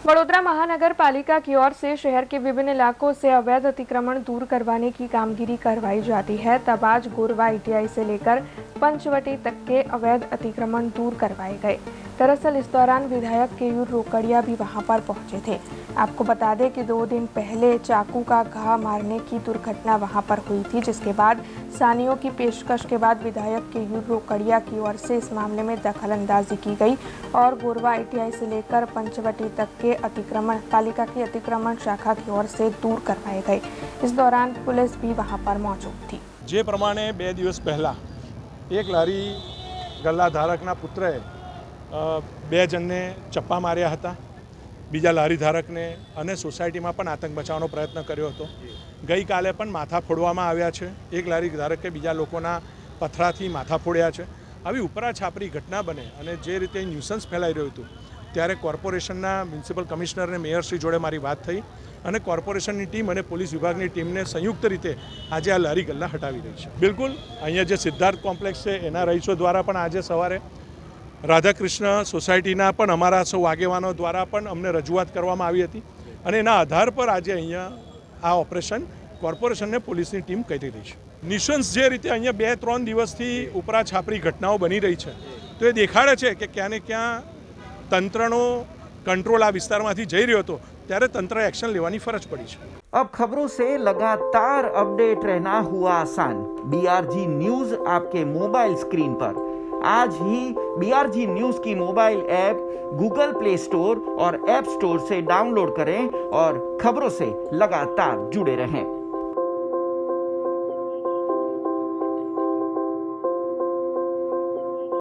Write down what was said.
वडोदरा महानगर पालिका की ओर से शहर के विभिन्न इलाकों से अवैध अतिक्रमण दूर करवाने की कामगिरी करवाई जाती है। तब आज गोरवा ITI से लेकर पंचवटी तक के अवैध अतिक्रमण दूर करवाए गए। दरअसल इस दौरान विधायक केयूर रोकड़िया भी वहां पर पहुंचे थे। आपको बता दें कि 2 दिन पहले चाकू का घा मारने की दुर्घटना वहां पर हुई थी, जिसके बाद सानियों की पेशकश के बाद विधायक केयूर रोकड़िया की ओर से इस मामले में दखल अंदाजी की गई और गोरवा ITI से लेकर पंचवटी तक के अतिक्रमण पालिका की अतिक्रमण शाखा की ओर से दूर करवाए गए। इस दौरान पुलिस भी वहां पर मौजूद थी। जे प्रमाणे 2 દિવસ પહેલા એક લારી ગલ્લા ધારકના પુત્રએ 2 જણને ચપ્પા માર્યા હતા, બીજા લારી ધારકને અને સોસાયટીમાં પણ આતંક મચાવવાનો પ્રયત્ન કર્યો હતો। ગઈકાલે પણ માથા ફોડવામાં આવ્યા છે। એક લારી ધારકે બીજા લોકોના પથરાથી માથા ફોડ્યા છે। આવી ઉપરા છાપરી ઘટના બને અને જે રીતે ન્યુસન્સ ફેલાઈ રહ્યું હતું ત્યારે કોર્પોરેશનના મ્યુનિસિપલ કમિશનર અને મેયરશ્રી જોડે મારી વાત થઈ અને કોર્પોરેશનની ટીમ અને પોલીસ વિભાગની ટીમને સંયુક્ત રીતે આજે આ લારી ગલ્લા હટાવી રહી છે। બિલકુલ અહીંયા જે સિદ્ધાર્થ કોમ્પ્લેક્સ છે એના રહીશો દ્વારા પણ આજે સવારે રાધાકૃષ્ણ સોસાયટીના પણ અમારા સૌ આગેવાનો દ્વારા પણ અમને રજૂઆત કરવામાં આવી હતી અને એના આધાર પર આજે અહીંયા આ ઓપરેશન કોર્પોરેશનને પોલીસની ટીમ કરી રહી છે। નિશંસ જે રીતે અહીંયા 2-3 દિવસથી ઉપરા છાપરી ઘટનાઓ બની રહી છે તો એ દેખાડે છે કે ક્યાં ને ક્યાં તંત્રનો કંટ્રોલ આ વિસ્તારમાંથી જઈ રહ્યો હતો ત્યારે તંત્રએ એક્શન લેવાની ફરજ પડી છે। अब खबरों से लगातार अपडेट रहना हुआ आसान। BRG न्यूज आपके मोबाइल स्क्रीन पर आज ही BRG न्यूज की mobile app Google play store और ऐप स्टोर से डाउनलोड करें और खबरों से लगातार जुड़े रहें।